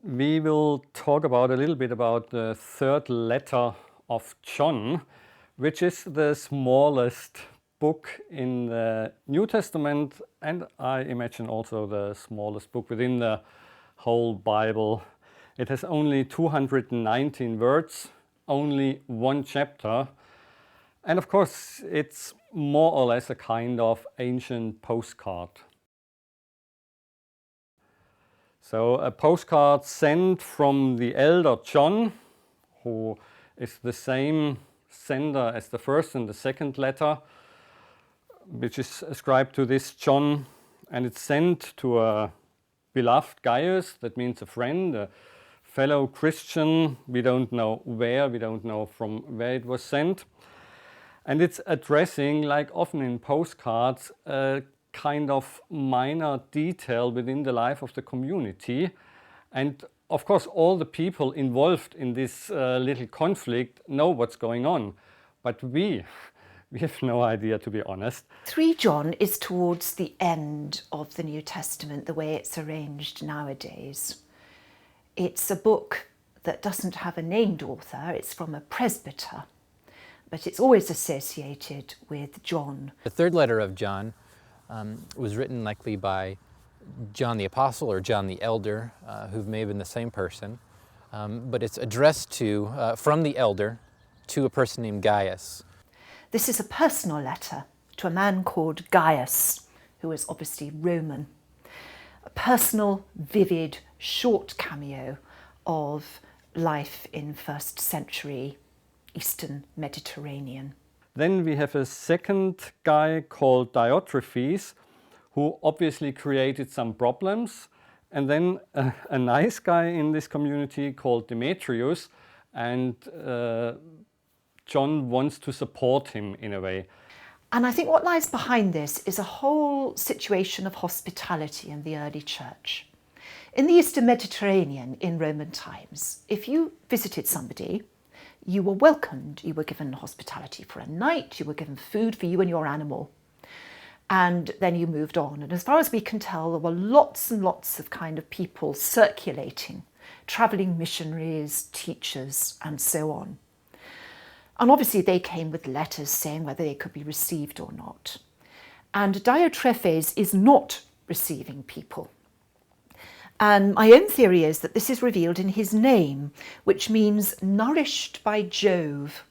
we will talk about a little bit about the third letter of John, which is the smallest book in the New Testament, and I imagine also the smallest book within the whole Bible. It has only 219 words, only one chapter, and of course it's more or less a kind of ancient postcard. So a postcard sent from the elder John, who is the same sender as the first and the second letter, which is ascribed to this John, and it's sent to a beloved Gaius, that means a friend, a fellow Christian. We don't know where, we don't know from where it was sent. And it's addressing, like often in postcards, a kind of minor detail within the life of the community. And of course, all the people involved in this little conflict know what's going on. But we have no idea, to be honest. 3 John is towards the end of the New Testament, the way it's arranged nowadays. It's a book that doesn't have a named author, it's from a presbyter, but it's always associated with John. The third letter of John was written likely by John the Apostle or John the Elder, who may have been the same person, but it's addressed to, from the elder, to a person named Gaius. This is a personal letter to a man called Gaius, who is obviously Roman. A personal, vivid, short cameo of life in first century Eastern Mediterranean. Then we have a second guy called Diotrephes, who obviously created some problems. And then a nice guy in this community called Demetrius, and John wants to support him in a way. And I think what lies behind this is a whole situation of hospitality in the early church. In the Eastern Mediterranean in Roman times, if you visited somebody, you were welcomed, you were given hospitality for a night, you were given food for you and your animal, and then you moved on. And as far as we can tell, there were lots and lots of kind of people circulating, travelling missionaries, teachers, and so on. And obviously they came with letters saying whether they could be received or not. And Diotrephes is not receiving people. And my own theory is that this is revealed in his name, which means nourished by Jove.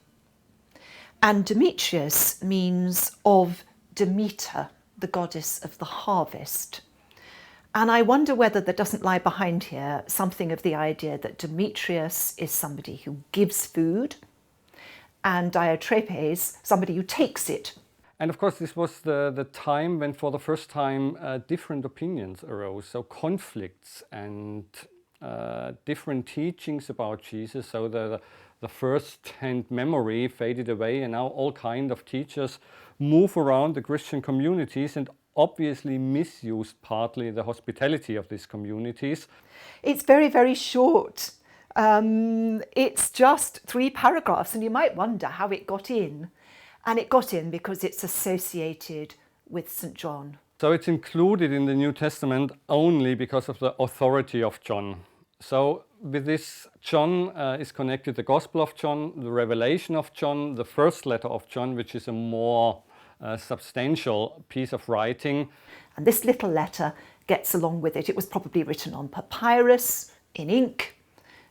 And Demetrius means of Demeter, the goddess of the harvest. And I wonder whether there doesn't lie behind here something of the idea that Demetrius is somebody who gives food, and Diotrephes, somebody who takes it. And of course, this was the time when for the first time different opinions arose, so conflicts and different teachings about Jesus. So the first-hand memory faded away, and now all kind of teachers move around the Christian communities and obviously misused partly the hospitality of these communities. It's very, very short. It's just 3 paragraphs, and you might wonder how it got in. And it got in because it's associated with St. John. So it's included in the New Testament only because of the authority of John. So with this, John is connected the Gospel of John, the Revelation of John, the first letter of John, which is a more substantial piece of writing. And this little letter gets along with it. It was probably written on papyrus, in ink,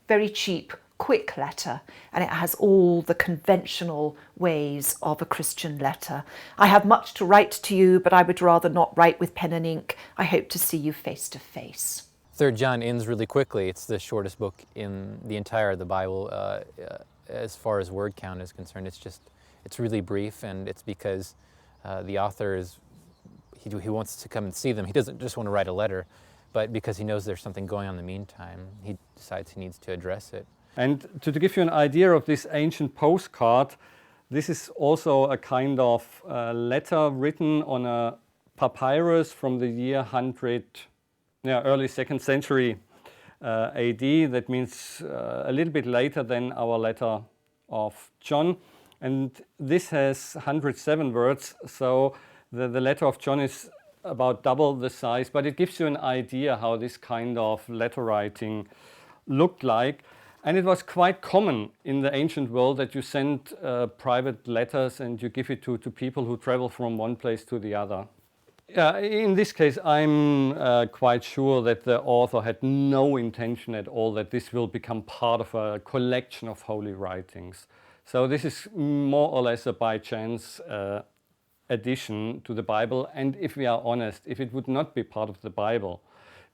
very cheap, quick letter, and it has all the conventional ways of a Christian letter. I have much to write to you, but I would rather not write with pen and ink. I hope to see you face to face. 3 John ends really quickly. It's the shortest book in the entire of the Bible as far as word count is concerned. It's really brief, and it's because the author he wants to come and see them. He doesn't just want to write a letter, but because he knows there's something going on in the meantime, he decides he needs to address it. And to give you an idea of this ancient postcard, this is also a kind of letter written on a papyrus from the year 100, early 2nd century AD. That means a little bit later than our letter of John. And this has 107 words, so the letter of John is about double the size, but it gives you an idea how this kind of letter writing looked like. And it was quite common in the ancient world that you send private letters and you give it to people who travel from one place to the other. In this case, I'm quite sure that the author had no intention at all that this will become part of a collection of holy writings. So this is more or less a by chance addition to the Bible. And if we are honest, if it would not be part of the Bible,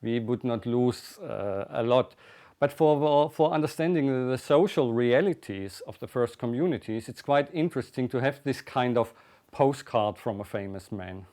we would not lose a lot. But for understanding the social realities of the first communities, it's quite interesting to have this kind of postcard from a famous man.